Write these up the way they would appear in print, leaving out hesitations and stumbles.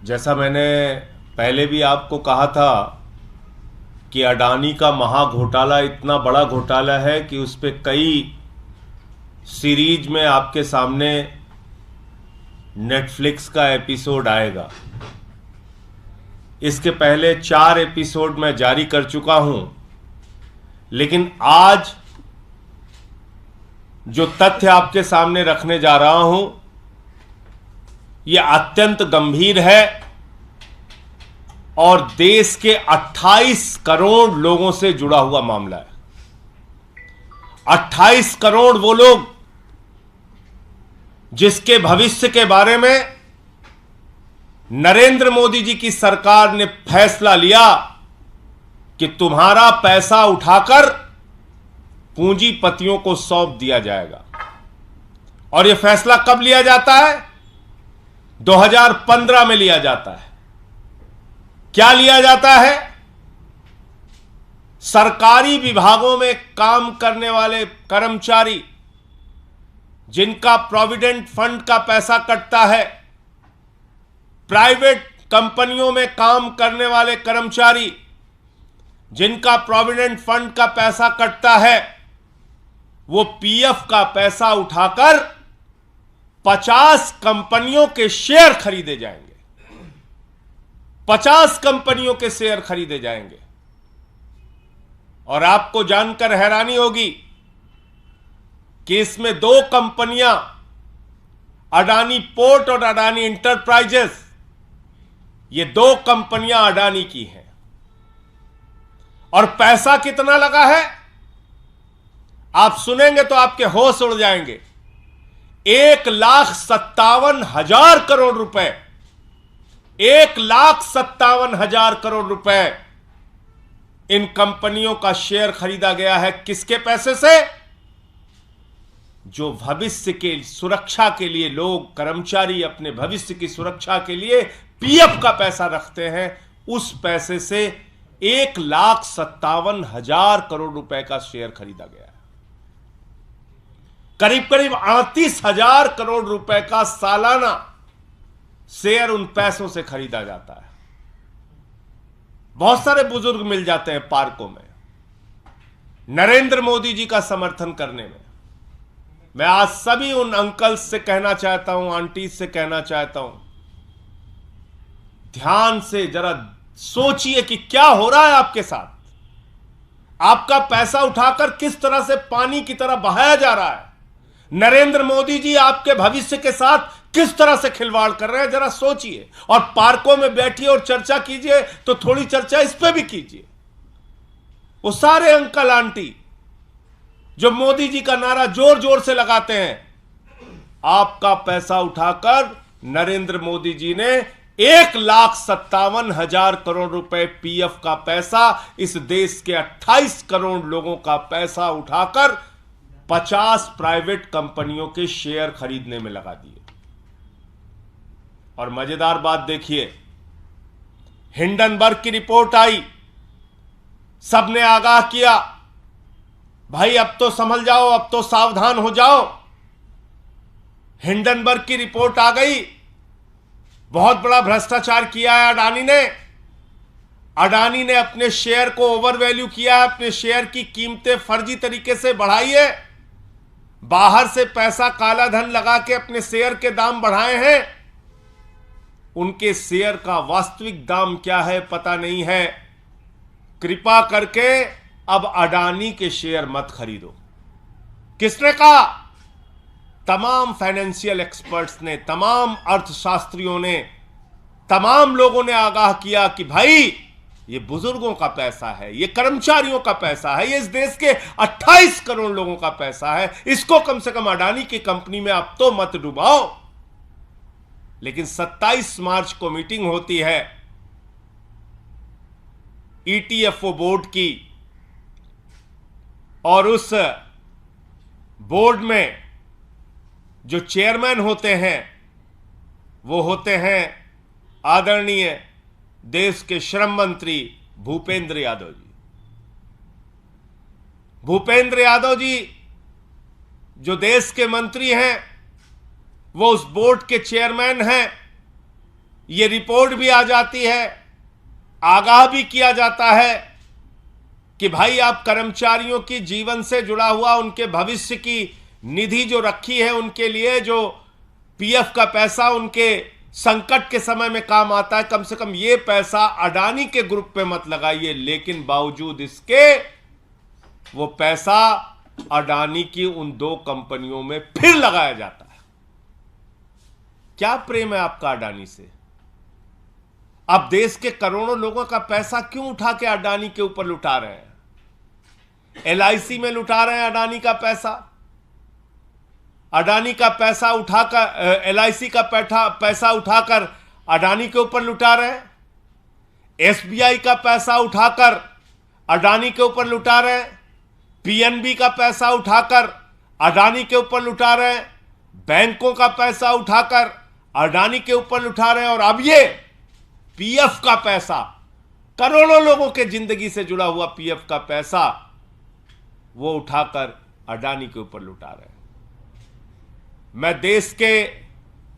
जैसा मैंने पहले भी आपको कहा था कि अडानी का महा घोटाला इतना बड़ा घोटाला है कि उस पे कई सीरीज में आपके सामने नेटफ्लिक्स का एपिसोड आएगा। इसके पहले 4 एपिसोड मैं जारी कर चुका हूं, लेकिन आज जो तथ्य आपके सामने रखने जा रहा हूं यह अत्यंत गंभीर है और देश के 28 करोड़ लोगों से जुड़ा हुआ मामला है। 28 करोड़ वो लोग जिसके भविष्य के बारे में नरेंद्र मोदी जी की सरकार ने फैसला लिया कि तुम्हारा पैसा उठाकर पूंजीपतियों को सौंप दिया जाएगा। और यह फैसला कब लिया जाता है? 2015 में लिया जाता है। क्या लिया जाता है? सरकारी विभागों में काम करने वाले कर्मचारी जिनका प्रोविडेंट फंड का पैसा कटता है, प्राइवेट कंपनियों में काम करने वाले कर्मचारी जिनका प्रोविडेंट फंड का पैसा कटता है, वो पीएफ का पैसा उठाकर 50 कंपनियों के शेयर खरीदे जाएंगे। 50 कंपनियों के शेयर खरीदे जाएंगे। और आपको जानकर हैरानी होगी कि इसमें 2 कंपनियां, अडानी पोर्ट और अडानी इंटरप्राइजेस, ये 2 कंपनियां अडानी की हैं। और पैसा कितना लगा है आप सुनेंगे तो आपके होश उड़ जाएंगे। 1,57,000 करोड़ रुपए। 1,57,000 करोड़ रुपए इन कंपनियों का शेयर खरीदा गया है। किसके पैसे से? जो भविष्य के सुरक्षा के लिए लोग, कर्मचारी अपने भविष्य की सुरक्षा के लिए पीएफ का पैसा रखते हैं, उस पैसे से 1,57,000 करोड़ रुपए का शेयर खरीदा गया है। करीब करीब 38,000 करोड़ रुपए का सालाना शेयर उन पैसों से खरीदा जाता है। बहुत सारे बुजुर्ग मिल जाते हैं पार्कों में नरेंद्र मोदी जी का समर्थन करने में। मैं आज सभी उन अंकल्स से कहना चाहता हूं, आंटी से कहना चाहता हूं, ध्यान से जरा सोचिए कि क्या हो रहा है आपके साथ। आपका पैसा उठाकर किस तरह से पानी की तरह बहाया जा रहा है। नरेंद्र मोदी जी आपके भविष्य के साथ किस तरह से खिलवाड़ कर रहे हैं, जरा सोचिए। और पार्कों में बैठिए और चर्चा कीजिए तो थोड़ी चर्चा इस पे भी कीजिए। वो सारे अंकल आंटी जो मोदी जी का नारा जोर जोर से लगाते हैं, आपका पैसा उठाकर नरेंद्र मोदी जी ने 1,57,000 करोड़ रुपए पीएफ का पैसा, इस देश के 28 करोड़ लोगों का पैसा उठाकर 50 प्राइवेट कंपनियों के शेयर खरीदने में लगा दिए। और मजेदार बात देखिए, हिंडनबर्ग की रिपोर्ट आई, सबने आगाह किया, भाई अब तो संभल जाओ, अब तो सावधान हो जाओ। हिंडनबर्ग की रिपोर्ट आ गई, बहुत बड़ा भ्रष्टाचार किया है अडानी ने। अडानी ने अपने शेयर को ओवर वैल्यू किया है, अपने शेयर की कीमतें फर्जी तरीके से बढ़ाई है, बाहर से पैसा काला धन लगा के अपने शेयर के दाम बढ़ाए हैं। उनके शेयर का वास्तविक दाम क्या है पता नहीं है। कृपा करके अब अडानी के शेयर मत खरीदो। किसने कहा? तमाम फाइनेंशियल एक्सपर्ट्स ने, तमाम अर्थशास्त्रियों ने, तमाम लोगों ने आगाह किया कि भाई ये बुजुर्गों का पैसा है, ये कर्मचारियों का पैसा है, ये इस देश के 28 करोड़ लोगों का पैसा है, इसको कम से कम अडानी की कंपनी में अब तो मत डुबाओ। लेकिन 27 मार्च को मीटिंग होती है ईटीएफओ बोर्ड की, और उस बोर्ड में जो चेयरमैन होते हैं वो होते हैं आदरणीय देश के श्रम मंत्री भूपेंद्र यादव जी। भूपेंद्र यादव जी जो देश के मंत्री हैं, वो उस बोर्ड के चेयरमैन हैं। ये रिपोर्ट भी आ जाती है, आगाह भी किया जाता है कि भाई आप कर्मचारियों की जीवन से जुड़ा हुआ उनके भविष्य की निधि जो रखी है, उनके लिए जो पीएफ का पैसा उनके संकट के समय में काम आता है, कम से कम ये पैसा अडानी के ग्रुप पे मत लगाइए। लेकिन बावजूद इसके वो पैसा अडानी की उन 2 कंपनियों में फिर लगाया जाता है। क्या प्रेम है आपका अडानी से? आप देश के करोड़ों लोगों का पैसा क्यों उठा के अडानी के ऊपर लुटा रहे हैं? एलआईसी में लुटा रहे हैं अडानी का पैसा, अडानी का पैसा उठाकर एलआईसी का पैसा उठाकर अडानी के ऊपर लुटा रहे हैं, एसबीआई का पैसा उठाकर अडानी के ऊपर लुटा रहे हैं, पीएनबी का पैसा उठाकर अडानी के ऊपर लुटा रहे हैं, बैंकों का पैसा उठाकर अडानी के ऊपर लुटा रहे हैं, और अब ये पीएफ का पैसा, करोड़ों लोगों के जिंदगी से जुड़ा हुआ पीएफ का पैसा वो उठाकर अडानी के ऊपर लुटा रहे हैं। मैं देश के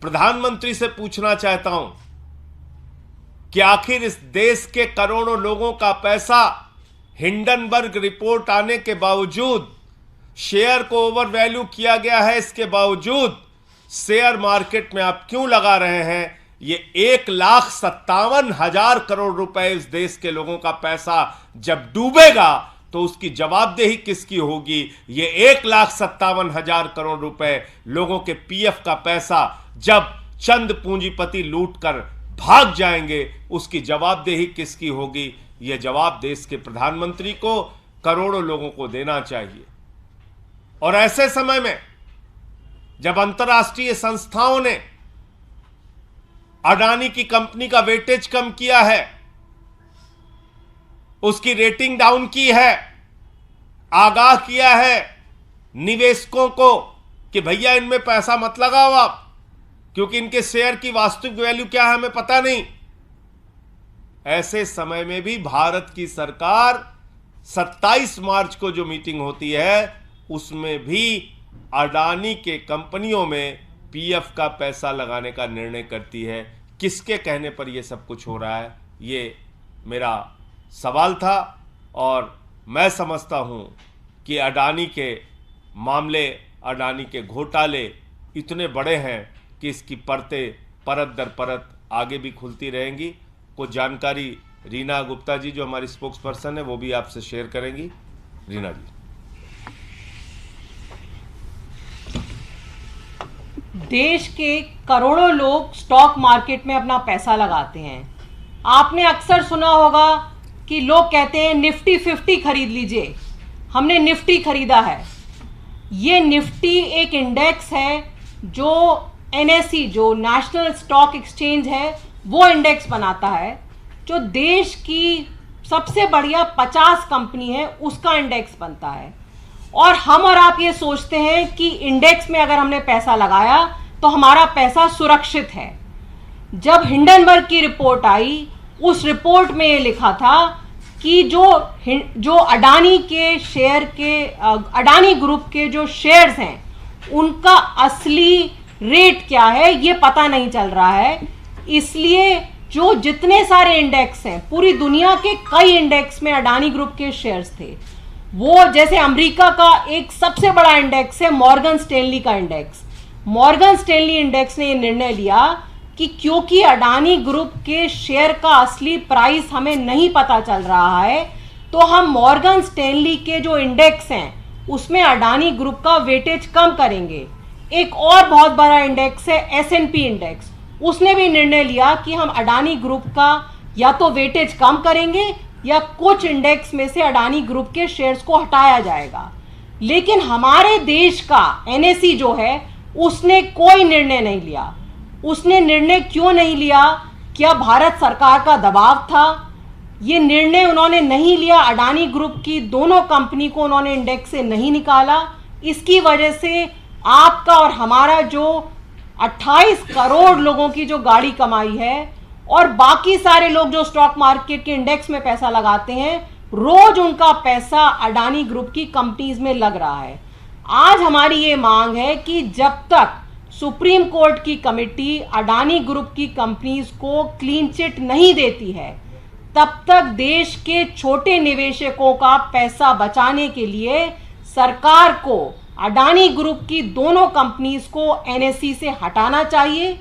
प्रधानमंत्री से पूछना चाहता हूं कि आखिर इस देश के करोड़ों लोगों का पैसा हिंडनबर्ग रिपोर्ट आने के बावजूद, शेयर को ओवर वैल्यू किया गया है, इसके बावजूद शेयर मार्केट में आप क्यों लगा रहे हैं? ये 1,57,000 करोड़ रुपए इस देश के लोगों का पैसा जब डूबेगा तो उसकी जवाबदेही किसकी होगी? ये 1,57,000 करोड़ रुपए लोगों के पीएफ का पैसा जब चंद पूंजीपति लूट कर भाग जाएंगे, उसकी जवाबदेही किसकी होगी? यह जवाब देश के प्रधानमंत्री को, करोड़ों लोगों को देना चाहिए। और ऐसे समय में जब अंतर्राष्ट्रीय संस्थाओं ने अडानी की कंपनी का वेटेज कम किया है, उसकी रेटिंग डाउन की है, आगाह किया है निवेशकों को कि भैया इनमें पैसा मत लगाओ आप, क्योंकि इनके शेयर की वास्तविक वैल्यू क्या है हमें पता नहीं। ऐसे समय में भी भारत की सरकार 27 मार्च को जो मीटिंग होती है उसमें भी अडानी के कंपनियों में पीएफ का पैसा लगाने का निर्णय करती है। किसके कहने पर यह सब कुछ हो रहा है, ये मेरा सवाल था। और मैं समझता हूं कि अडानी के मामले, अडानी के घोटाले इतने बड़े हैं कि इसकी परत दर परत आगे भी खुलती रहेंगी। कुछ जानकारी रीना गुप्ता जी जो हमारी स्पोक्स पर्सन है वो भी आपसे शेयर करेंगी। रीना जी। देश के करोड़ों लोग स्टॉक मार्केट में अपना पैसा लगाते हैं। आपने अक्सर सुना होगा कि लोग कहते हैं निफ्टी 50 खरीद लीजिए, हमने निफ्टी खरीदा है। ये निफ्टी एक इंडेक्स है जो एनएसई, जो नेशनल स्टॉक एक्सचेंज है, वो इंडेक्स बनाता है। जो देश की सबसे बढ़िया 50 कंपनी है उसका इंडेक्स बनता है। और हम और आप ये सोचते हैं कि इंडेक्स में अगर हमने पैसा लगाया तो हमारा पैसा सुरक्षित है। जब हिंडनबर्ग की रिपोर्ट आई, उस रिपोर्ट में ये लिखा था कि जो अडानी के शेयर के, अडानी ग्रुप के जो शेयर्स हैं उनका असली रेट क्या है ये पता नहीं चल रहा है। इसलिए जो जितने सारे इंडेक्स हैं, पूरी दुनिया के कई इंडेक्स में अडानी ग्रुप के शेयर्स थे। वो जैसे अमेरिका का एक सबसे बड़ा इंडेक्स है मॉर्गन स्टैनली का इंडेक्स। मॉर्गन स्टैनली इंडेक्स ने ये निर्णय लिया कि क्योंकि अडानी ग्रुप के शेयर का असली प्राइस हमें नहीं पता चल रहा है, तो हम मॉर्गन स्टैनली के जो इंडेक्स हैं उसमें अडानी ग्रुप का वेटेज कम करेंगे। एक और बहुत बड़ा इंडेक्स है एस&पी इंडेक्स, उसने भी निर्णय लिया कि हम अडानी ग्रुप का या तो वेटेज कम करेंगे या कुछ इंडेक्स में से अडानी ग्रुप के शेयर्स को हटाया जाएगा। लेकिन हमारे देश का एनएसई जो है उसने कोई निर्णय नहीं लिया। उसने निर्णय क्यों नहीं लिया? क्या भारत सरकार का दबाव था? ये निर्णय उन्होंने नहीं लिया। अडानी ग्रुप की दोनों कंपनी को उन्होंने इंडेक्स से नहीं निकाला। इसकी वजह से आपका और हमारा जो 28 करोड़ लोगों की जो गाड़ी कमाई है और बाकी सारे लोग जो स्टॉक मार्केट के इंडेक्स में पैसा लगाते हैं, रोज उनका पैसा अडानी ग्रुप की कंपनीज में लग रहा है। आज हमारी ये मांग है कि जब तक सुप्रीम कोर्ट की कमेटी अडानी ग्रुप की कंपनीज को क्लीन चिट नहीं देती है, तब तक देश के छोटे निवेशकों का पैसा बचाने के लिए सरकार को अडानी ग्रुप की दोनों कंपनीज को एनएसई से हटाना चाहिए।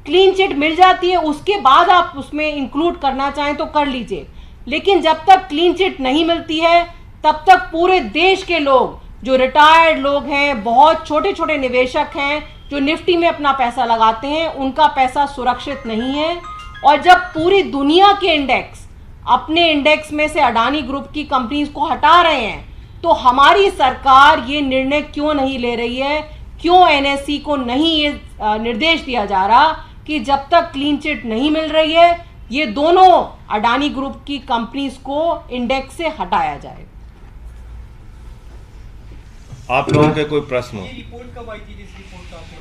क्लीन चिट मिल जाती है, उसके बाद आप उसमें इंक्लूड करना चाहें तो कर लीजिए, लेकिन जब तक क्लीन चिट नहीं मिलती है तब तक पूरे देश के लोग, जो रिटायर्ड लोग हैं, बहुत छोटे छोटे निवेशक हैं जो निफ्टी में अपना पैसा लगाते हैं, उनका पैसा सुरक्षित नहीं है। और जब पूरी दुनिया के इंडेक्स अपने इंडेक्स में से अडानी ग्रुप की कंपनीज को हटा रहे हैं, तो हमारी सरकार ये निर्णय क्यों नहीं ले रही है, क्यों एनएसई को नहीं ये निर्देश दिया जा रहा कि जब तक क्लीन चिट नहीं मिल रही है ये दोनों अडानी ग्रुप की कंपनीज को इंडेक्स से हटाया जाए। आप लोगों के कोई प्रश्न हो? ये रिपोर्ट कब आई थी? जिस रिपोर्ट का आपने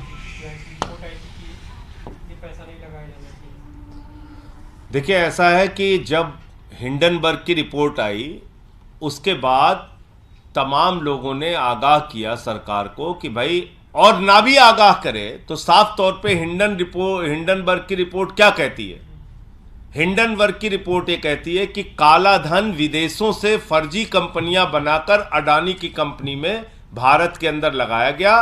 रिपोर्ट आई थी कि ये पैसा नहीं लगाया जाना चाहिए। देखिए, ऐसा है कि जब हिंडनबर्ग की रिपोर्ट आई उसके बाद तमाम लोगों ने आगाह किया सरकार को कि भाई, और ना भी आगाह करे तो साफ तौर पे हिंडनबर्ग की रिपोर्ट क्या कहती है? हिंडनबर्ग की रिपोर्ट ये कहती है कि काला धन विदेशों से फर्जी कंपनियां बनाकर अडानी की कंपनी में भारत के अंदर लगाया गया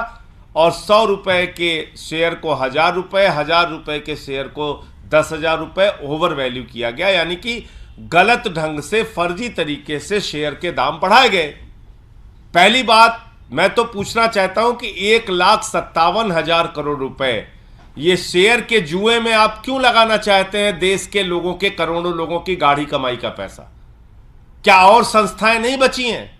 और 100 रुपए के शेयर को 1000 रुपए, 1000 रुपए के शेयर को 10,000 रुपए ओवर वैल्यू किया गया, यानी कि गलत ढंग से फर्जी तरीके से शेयर के दाम बढ़ाए गए। पहली बात मैं तो पूछना चाहता हूं कि 1,57,000 करोड़ रुपए ये शेयर के जुए में आप क्यों लगाना चाहते हैं? देश के लोगों के, करोड़ों लोगों की गाढ़ी कमाई का पैसा। क्या और संस्थाएं नहीं बची हैं?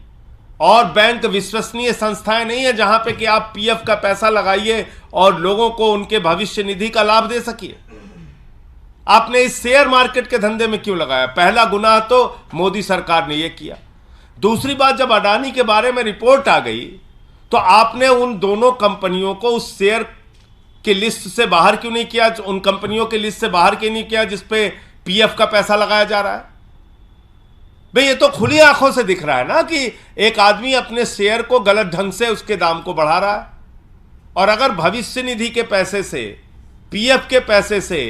और बैंक विश्वसनीय संस्थाएं नहीं है जहां पे कि आप पीएफ का पैसा लगाइए और लोगों को उनके भविष्य निधि का लाभ दे सकिए? आपने इस शेयर मार्केट के धंधे में क्यों लगाया? पहला गुनाह तो मोदी सरकार ने यह किया। दूसरी बात, जब अडानी के बारे में रिपोर्ट आ गई तो आपने उन दोनों कंपनियों को उस शेयर की लिस्ट से बाहर क्यों नहीं किया? उन कंपनियों की लिस्ट से बाहर क्यों नहीं किया जिस पे पीएफ का पैसा लगाया जा रहा है? भाई, ये तो खुली आंखों से दिख रहा है ना कि एक आदमी अपने शेयर को गलत ढंग से उसके दाम को बढ़ा रहा है। और अगर भविष्य निधि के पैसे से, पीएफ के पैसे से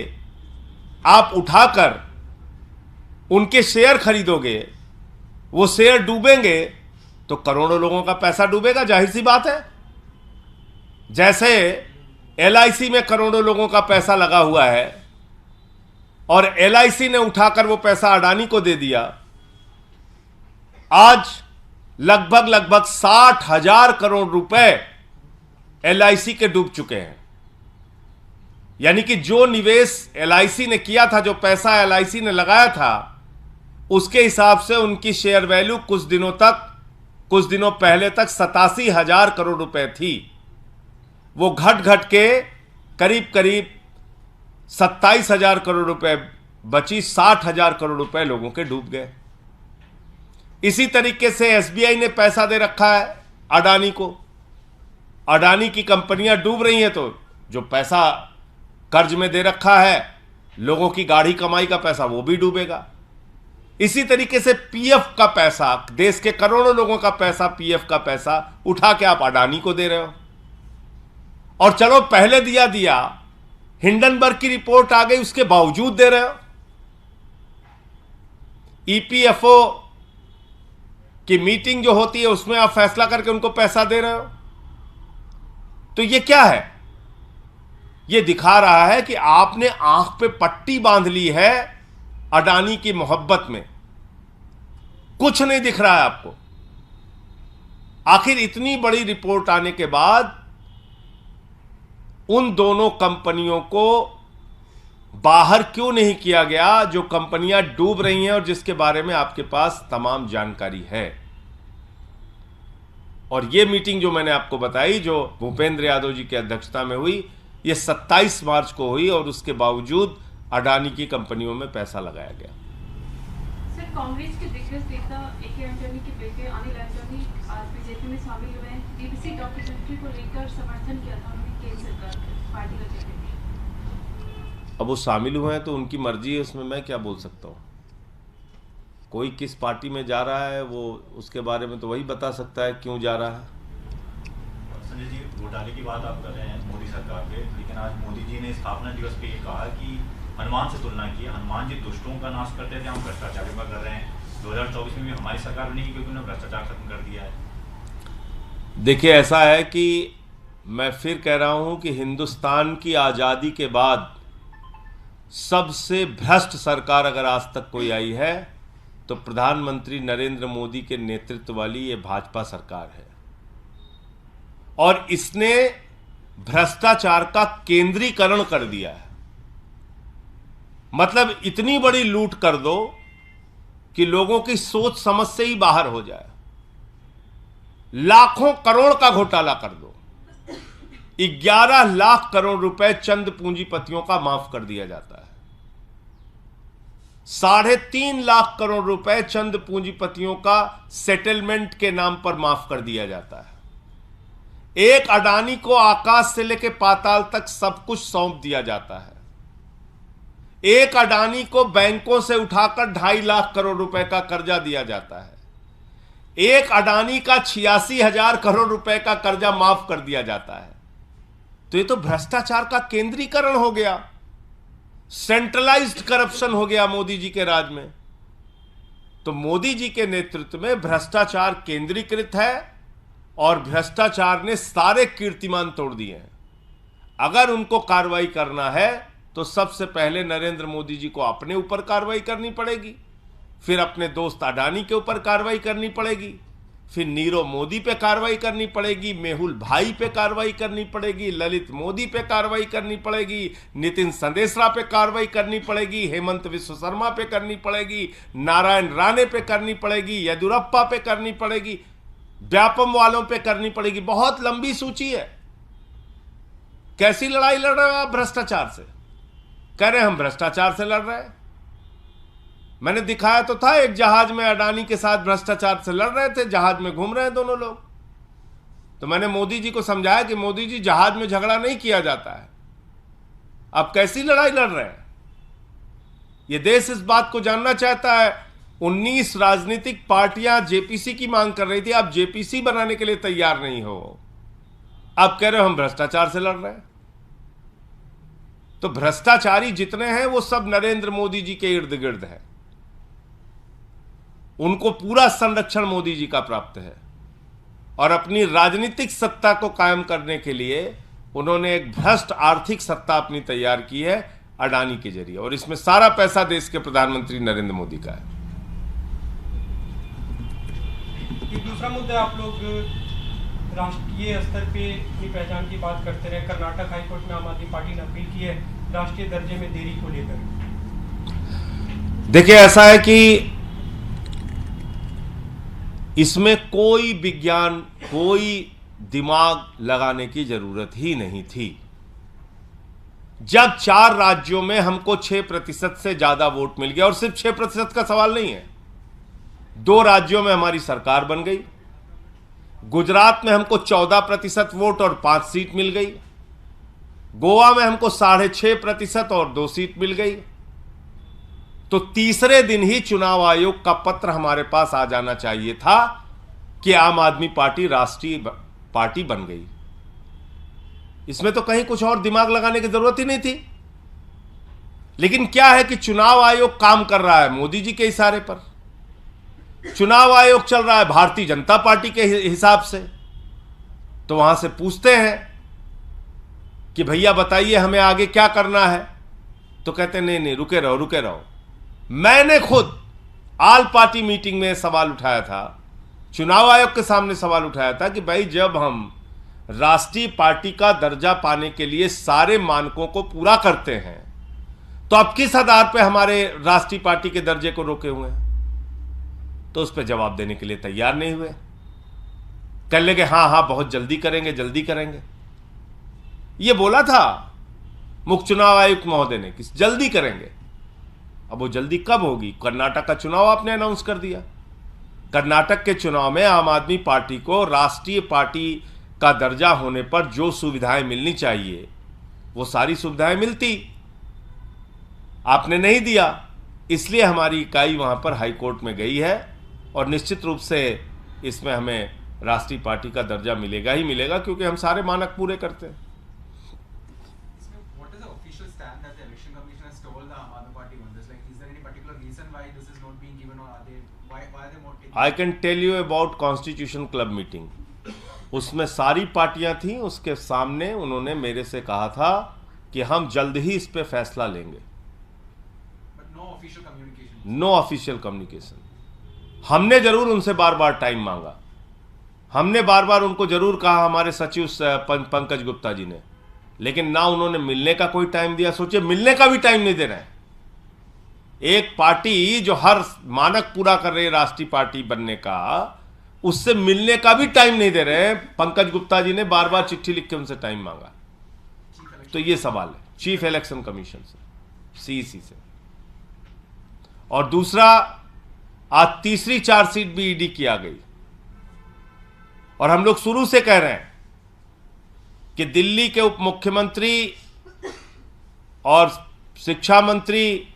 आप उठाकर उनके शेयर खरीदोगे, वो शेयर डूबेंगे तो करोड़ों लोगों का पैसा डूबेगा, जाहिर सी बात है। जैसे एलआईसी में करोड़ों लोगों का पैसा लगा हुआ है और एलआईसी ने उठाकर वो पैसा अडानी को दे दिया। आज लगभग 60,000 करोड़ रुपए एलआईसी के डूब चुके हैं। यानी कि जो निवेश एलआईसी ने किया था, जो पैसा एलआईसी ने लगाया था, उसके हिसाब से उनकी शेयर वैल्यू कुछ दिनों पहले तक 87,000 करोड़ रुपए थी। वो घट के करीब 27,000 करोड़ रुपए बची, 60,000 करोड़ रुपए लोगों के डूब गए। इसी तरीके से एसबीआई ने पैसा दे रखा है अडानी को। अडानी की कंपनियां डूब रही हैं तो जो पैसा कर्ज में दे रखा है, लोगों की गाढ़ी कमाई का पैसा, वो भी डूबेगा। इसी तरीके से पीएफ का पैसा, देश के करोड़ों लोगों का पैसा, पीएफ का पैसा उठा के आप अडानी को दे रहे हो। और चलो पहले दिया, हिंडनबर्ग की रिपोर्ट आ गई, उसके बावजूद दे रहे हो। ईपीएफओ की मीटिंग जो होती है उसमें आप फैसला करके उनको पैसा दे रहे हो। तो ये क्या है? ये दिखा रहा है कि आपने आंख पे पट्टी बांध ली है अडानी की मोहब्बत में। कुछ नहीं दिख रहा है आपको। आखिर इतनी बड़ी रिपोर्ट आने के बाद उन दोनों कंपनियों को बाहर क्यों नहीं किया गया, जो कंपनियां डूब रही हैं और जिसके बारे में आपके पास तमाम जानकारी है? और यह मीटिंग जो मैंने आपको बताई, जो भूपेंद्र यादव जी की अध्यक्षता में हुई, यह 27 मार्च को हुई और उसके बावजूद अडानी की कंपनियों में पैसा लगाया गया। सर, कांग्रेस के दिग्गज नेता ए.के. एंटनी के बेटे अनिल एंटनी आज बीजेपी में शामिल हुए हैं। डीवीसी डॉक्यूमेंट्री को लेकर समर्थन किया था उन्होंने केंद्र सरकार पार्टी का चेहरे। अब वो शामिल हुए हैं तो उनकी मर्जी है, उसमें मैं क्या बोल सकता हूँ? कोई किस पार्टी में जा रहा है वो उसके बारे में तो वही बता सकता है क्यों जा रहा है। संजय जी, घोटाले की बात आप कर रहे हैं, मोदी सरकार पे, लेकिन आज मोदी जी ने स्थापना दिवस पे ये कहा कि हनुमान से तुलना की, हनुमान जी दुष्टों का नाश करते थे, हम भ्रष्टाचार पर कर रहे हैं। 2024 में भी हमारी सरकार बनेगी क्योंकि उन्होंने भ्रष्टाचार खत्म कर दिया है। देखिए, ऐसा है कि मैं फिर कह रहा हूं कि हिंदुस्तान की आज़ादी के बाद सबसे भ्रष्ट सरकार अगर आज तक कोई आई है तो प्रधानमंत्री नरेंद्र मोदी के नेतृत्व वाली ये भाजपा सरकार है। और इसने भ्रष्टाचार का केंद्रीकरण कर दिया है। मतलब इतनी बड़ी लूट कर दो कि लोगों की सोच समझ से ही बाहर हो जाए। लाखों करोड़ का घोटाला कर दो। 11 लाख करोड़ रुपए चंद पूंजीपतियों का माफ कर दिया जाता है। 3.5 लाख करोड़ रुपए चंद पूंजीपतियों का सेटलमेंट के नाम पर माफ कर दिया जाता है। एक अडानी को आकाश से लेकर पाताल तक सब कुछ सौंप दिया जाता है। एक अडानी को बैंकों से उठाकर 2.5 लाख करोड़ रुपए का कर्जा दिया जाता है। एक अडानी का 86,000 करोड़ रुपए का कर्जा माफ कर दिया जाता है। तो ये तो भ्रष्टाचार का केंद्रीकरण हो गया, सेंट्रलाइज्ड करप्शन हो गया मोदी जी के राज में। तो मोदी जी के नेतृत्व में भ्रष्टाचार केंद्रीकृत है और भ्रष्टाचार ने सारे कीर्तिमान तोड़ दिए हैं। अगर उनको कार्रवाई करना है तो सबसे पहले नरेंद्र मोदी जी को अपने ऊपर कार्रवाई करनी पड़ेगी, फिर अपने दोस्त अडानी के ऊपर कार्रवाई करनी पड़ेगी, फिर नीरव मोदी पे कार्रवाई करनी पड़ेगी, मेहुल भाई पे कार्रवाई करनी पड़ेगी, ललित मोदी पे कार्रवाई करनी पड़ेगी, नितिन संदेशरा पे कार्रवाई करनी पड़ेगी, हेमंत विश्व शर्मा पे करनी पड़ेगी, नारायण राणे पे करनी पड़ेगी, येदियुरप्पा पे करनी पड़ेगी, व्यापम वालों पे करनी पड़ेगी। बहुत लंबी सूची है। कैसी लड़ाई लड़ रहे हो आप भ्रष्टाचार से? कह रहे हम भ्रष्टाचार से लड़ रहे हैं। मैंने दिखाया तो था, एक जहाज में अडानी के साथ भ्रष्टाचार से लड़ रहे थे, जहाज में घूम रहे हैं दोनों लोग। तो मैंने मोदी जी को समझाया कि मोदी जी, जहाज में झगड़ा नहीं किया जाता है। आप कैसी लड़ाई लड़ रहे हैं? यह देश इस बात को जानना चाहता है। 19 राजनीतिक पार्टियां जेपीसी की मांग कर रही थी, आप जेपीसी बनाने के लिए तैयार नहीं हो। आप कह रहे हो हम भ्रष्टाचार से लड़ रहे हैं। तो भ्रष्टाचारी जितने हैं वो सब नरेंद्र मोदी जी के इर्द गिर्द है। उनको पूरा संरक्षण मोदी जी का प्राप्त है और अपनी राजनीतिक सत्ता को कायम करने के लिए उन्होंने एक भ्रष्ट आर्थिक सत्ता अपनी तैयार की है अडानी के जरिए, और इसमें सारा पैसा देश के प्रधानमंत्री नरेंद्र मोदी का है। एक दूसरा मुद्दा, आप लोग राष्ट्रीय स्तर पे अपनी पहचान की बात करते रहे। कर्नाटक हाईकोर्ट में आम आदमी पार्टी ने अपील की है राष्ट्रीय दर्जे में देरी को लेकर। देखिए, ऐसा है कि इसमें कोई विज्ञान, कोई दिमाग लगाने की जरूरत ही नहीं थी। जब 4 राज्यों में हमको 6% से ज्यादा वोट मिल गया, और सिर्फ 6% का सवाल नहीं है, 2 राज्यों में हमारी सरकार बन गई। गुजरात में हमको 14% वोट और 5 सीट मिल गई। गोवा में हमको 6.5% और 2 सीट मिल गई। तो तीसरे दिन ही चुनाव आयोग का पत्र हमारे पास आ जाना चाहिए था कि आम आदमी पार्टी राष्ट्रीय पार्टी बन गई। इसमें तो कहीं कुछ और दिमाग लगाने की जरूरत ही नहीं थी। लेकिन क्या है कि चुनाव आयोग काम कर रहा है मोदी जी के इशारे पर। चुनाव आयोग चल रहा है भारतीय जनता पार्टी के हिसाब से। तो वहां से पूछते हैं कि भैया बताइए हमें आगे क्या करना है, तो कहते नहीं नहीं रुके रहो रुके रहो। मैंने खुद आल पार्टी मीटिंग में सवाल उठाया था, चुनाव आयोग के सामने सवाल उठाया था कि भाई जब हम राष्ट्रीय पार्टी का दर्जा पाने के लिए सारे मानकों को पूरा करते हैं तो अब किस आधार पे हमारे राष्ट्रीय पार्टी के दर्जे को रोके हुए हैं? तो उस पर जवाब देने के लिए तैयार नहीं हुए। कह लगे हाँ हाँ बहुत जल्दी करेंगे जल्दी करेंगे। ये बोला था मुख्य चुनाव आयुक्त महोदय ने कि जल्दी करेंगे। अब वो जल्दी कब होगी? कर्नाटक का चुनाव आपने अनाउंस कर दिया। कर्नाटक के चुनाव में आम आदमी पार्टी को राष्ट्रीय पार्टी का दर्जा होने पर जो सुविधाएं मिलनी चाहिए वो सारी सुविधाएं मिलती, आपने नहीं दिया। इसलिए हमारी इकाई वहां पर हाईकोर्ट में गई है और निश्चित रूप से इसमें हमें राष्ट्रीय पार्टी का दर्जा मिलेगा ही मिलेगा, क्योंकि हम सारे मानक पूरे करते हैं। any particular reason why this is not being given, or are they why are they not taking? I can tell you about constitution club meeting. उसमें सारी पार्टियां थीं. उसके सामने उन्होंने मेरे से कहा था कि हम जल्द ही इस पे फैसला लेंगे. But no official communication. No official communication. हमने जरूर उनसे बार बार टाइम मांगा. हमने बार बार उनको जरूर कहा, हमारे सचिव पंकज गुप्ता जी ने, लेकिन ना उन्होंने मिलने का कोई टाइम दिया. सोचिए, मिलने का भी टाइम नहीं दे रहे हैं. एक पार्टी जो हर मानक पूरा कर रही है राष्ट्रीय पार्टी बनने का, उससे मिलने का भी टाइम नहीं दे रहे हैं. पंकज गुप्ता जी ने बार बार चिट्ठी लिख के उनसे टाइम मांगा. तो ये सवाल है चीफ इलेक्शन कमीशन से, सीईसी से. और दूसरा, आज तीसरी चार्जशीट भी ईडी की आ गई. और हम लोग शुरू से कह रहे हैं कि दिल्ली के उप मुख्यमंत्री और शिक्षा मंत्री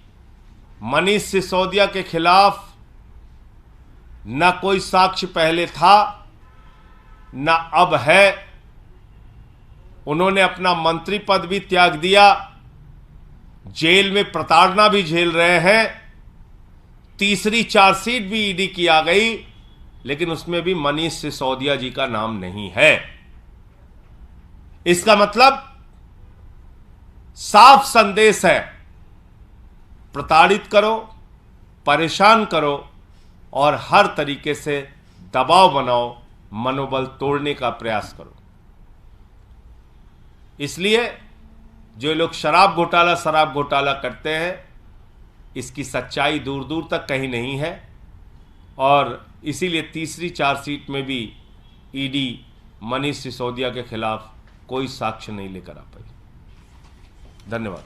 मनीष सिसोदिया के खिलाफ न कोई साक्ष्य पहले था न अब है. उन्होंने अपना मंत्री पद भी त्याग दिया, जेल में प्रताड़ना भी झेल रहे हैं. तीसरी चार्जशीट भी ईडी की आ गई, लेकिन उसमें भी मनीष सिसोदिया जी का नाम नहीं है. इसका मतलब साफ संदेश है, प्रताड़ित करो, परेशान करो और हर तरीके से दबाव बनाओ, मनोबल तोड़ने का प्रयास करो. इसलिए जो लोग शराब घोटाला करते हैं, इसकी सच्चाई दूर दूर तक कहीं नहीं है. और इसीलिए तीसरी चार्जशीट में भी ईडी मनीष सिसोदिया के खिलाफ कोई साक्ष्य नहीं लेकर आ पाई. धन्यवाद.